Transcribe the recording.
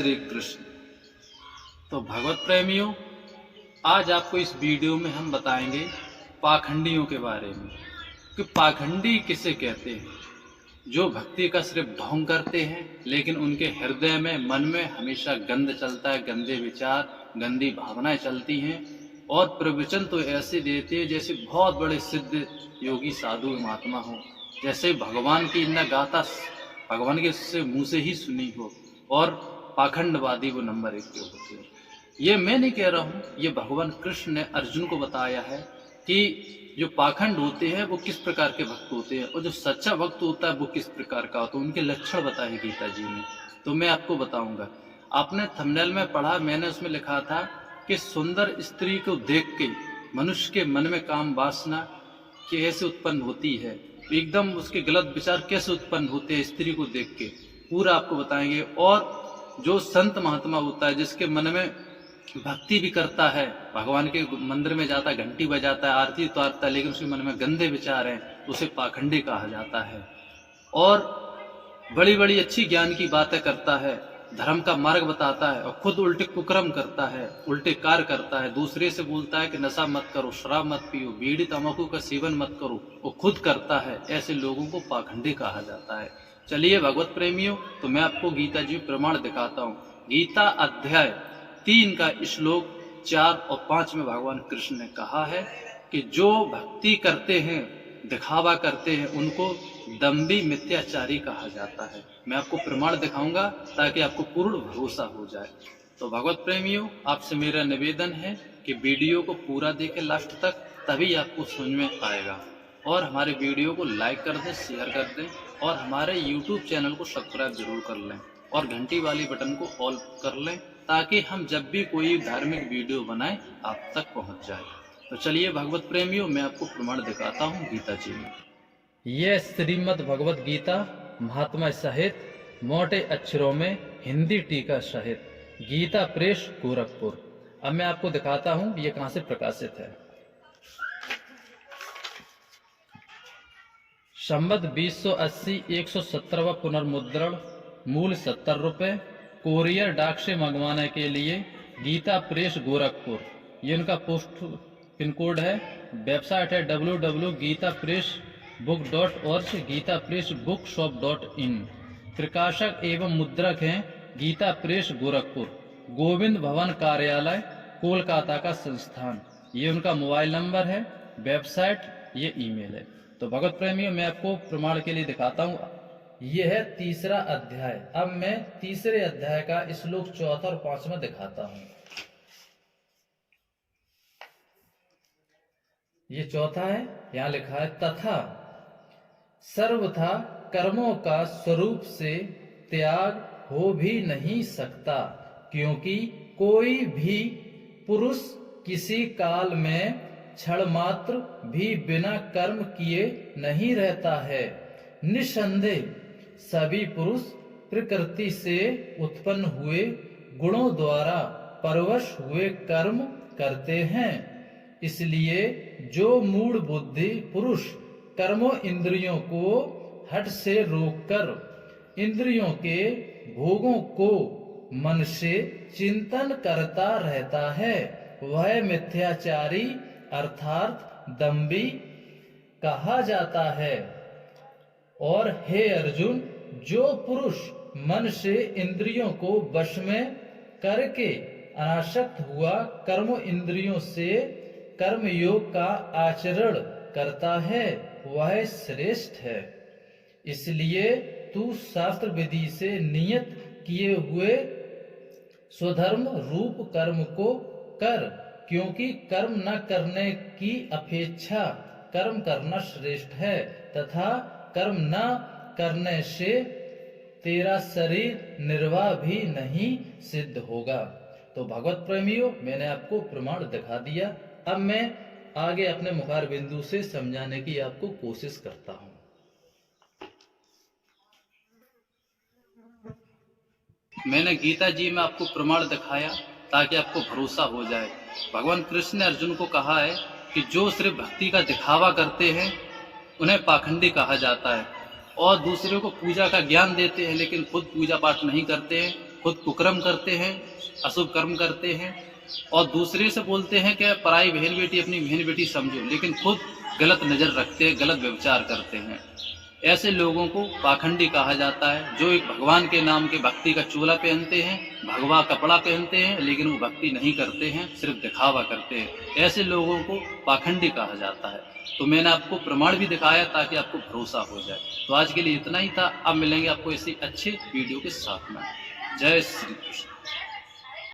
श्री कृष्ण। तो भगवत प्रेमियों, आज आपको इस वीडियो में हम बताएंगे पाखंडियों के बारे में कि पाखंडी किसे कहते हैं। जो भक्ति का सिर्फ ढोंग करते हैं, लेकिन उनके हृदय में, मन में हमेशा गंद चलता है, गंदे विचार, गंदी भावनाएं चलती हैं और प्रवचन तो ऐसे देते हैं जैसे बहुत बड़े सिद्ध योगी साधु महात्मा हो, जैसे भगवान की न गाथा भगवान के से मुंह से ही सुनी हो। और पाखंडवादी वो नंबर 1 पे होते हैं। ये मैं नहीं कह रहा हूँ, ये भगवान कृष्ण ने अर्जुन को बताया है कि जो पाखंड होते हैं वो किस प्रकार के भक्त होते हैं और जो सच्चा भक्त होता है वो किस प्रकार का होता है। उनके लक्षण बताए गीता जी ने, तो मैं आपको बताऊंगा। आपने थंबनेल में पढ़ा, मैंने उसमें लिखा था कि सुंदर स्त्री को देख के मनुष्य के मन में काम वासना कैसे उत्पन्न होती है, एकदम उसके गलत विचार कैसे उत्पन्न होते हैं स्त्री को देख के, पूरा आपको बताएंगे। और जो संत महात्मा होता है जिसके मन में भक्ति भी करता है, भगवान के मंदिर में जाता है, घंटी बजाता है, आरती उतारता है, लेकिन उसके मन में गंदे विचार हैं, उसे पाखंडी कहा जाता है। और बड़ी बड़ी अच्छी ज्ञान की बातें करता है, धर्म का मार्ग बताता है और खुद उल्टे कुकर्म करता है, उल्टे कार्य करता है, दूसरे से बोलता है कि नशा मत करो, शराब मत पियो, बीड़ी तंबाकू का सेवन मत करो, वो खुद करता है। ऐसे लोगों को पाखंडी कहा जाता है। चलिए भगवत प्रेमियों, तो मैं आपको गीता जी प्रमाण दिखाता हूँ। गीता अध्याय 3 का श्लोक 4 और 5 में भगवान कृष्ण ने कहा है कि जो भक्ति करते हैं, दिखावा करते हैं, उनको दंभी मिथ्याचारी कहा जाता है। मैं आपको प्रमाण दिखाऊंगा ताकि आपको पूर्ण भरोसा हो जाए। तो भगवत प्रेमियों, आपसे मेरा निवेदन है कि वीडियो को पूरा देखें लास्ट तक, तभी आपको समझ में आएगा। और हमारे वीडियो को लाइक कर दें, शेयर कर दें और हमारे YouTube चैनल को सब्सक्राइब जरूर कर लें और घंटी वाली बटन को ऑल कर लें ताकि हम जब भी कोई धार्मिक वीडियो बनाएं आप तक पहुंच जाए। तो चलिए भगवत प्रेमियों, मैं आपको प्रमाण दिखाता हूं गीता जी में। यह श्रीमद् भगवत गीता महात्मा सहित मोटे अक्षरों में हिंदी टीका सहित गीता प्रेस गोरखपुर। अब मैं आपको दिखाता हूं ये कहां से प्रकाशित है। संवत 2080 117वां पुनर्मुद्रण, मूल 70 रुपये। कोरियर डाक से मंगवाने के लिए गीता प्रेस गोरखपुर, ये उनका पोस्ट पिन कोड है। वेबसाइट है www.gitapressbook.org, gitapressbookshop.in। प्रकाशक एवं मुद्रक हैं गीता प्रेस गोरखपुर, गोविंद भवन कार्यालय, कोलकाता का संस्थान। ये उनका मोबाइल नंबर है, वेबसाइट, ये ईमेल है। तो भगवत प्रेमियों, मैं आपको प्रमाण के लिए दिखाता हूँ। यह है 3रा अध्याय। अब मैं 3रे अध्याय का श्लोक 4 और 5 दिखाता हूँ। ये 4 है, यहाँ लिखा है तथा सर्वथा कर्मों का स्वरूप से त्याग हो भी नहीं सकता, क्योंकि कोई भी पुरुष किसी काल में क्षण मात्र भी बिना कर्म किए नहीं रहता है। निसंदेह सभी पुरुष प्रकृति से उत्पन्न हुए गुणों द्वारा परवश हुए कर्म करते हैं। इसलिए जो मूढ़ बुद्धि पुरुष कर्मों इंद्रियों को हठ से रोककर इंद्रियों के भोगों को मन से चिंतन करता रहता है, वह मिथ्याचारी अर्थात दंभी कहा जाता है। और हे अर्जुन, जो पुरुष मन से इंद्रियों को वश में करके अनासक्त हुआ कर्म इंद्रियों से कर्म योग का आचरण करता है, वह श्रेष्ठ है। इसलिए तू शास्त्र विधि से नियत किए हुए स्वधर्म रूप कर्म को कर, क्योंकि कर्म न करने की अपेक्षा कर्म करना श्रेष्ठ है, तथा कर्म न करने से तेरा शरीर निर्वाह भी नहीं सिद्ध होगा। तो भगवत प्रेमियों, मैंने आपको प्रमाण दिखा दिया। अब मैं आगे अपने मुखार बिंदु से समझाने की आपको कोशिश करता हूं। मैंने गीता जी में आपको प्रमाण दिखाया ताकि आपको भरोसा हो जाए। भगवान कृष्ण ने अर्जुन को कहा है कि जो सिर्फ भक्ति का दिखावा करते हैं उन्हें पाखंडी कहा जाता है, और दूसरों को पूजा का ज्ञान देते हैं लेकिन खुद पूजा पाठ नहीं करते हैं, खुद कुकर्म करते हैं, अशुभ कर्म करते हैं और दूसरे से बोलते हैं कि पराई बहन बेटी अपनी बहन बेटी समझो, लेकिन खुद गलत नज़र रखते हैं, गलत व्यभिचार करते हैं। ऐसे लोगों को पाखंडी कहा जाता है, जो एक भगवान के नाम के भक्ति का चोला पहनते हैं, भगवा कपड़ा पहनते हैं, लेकिन वो भक्ति नहीं करते हैं, सिर्फ दिखावा करते हैं। ऐसे लोगों को पाखंडी कहा जाता है। तो मैंने आपको प्रमाण भी दिखाया ताकि आपको भरोसा हो जाए। तो आज के लिए इतना ही था। अब मिलेंगे आपको ऐसे अच्छे वीडियो के साथ में। जय श्री कृष्ण।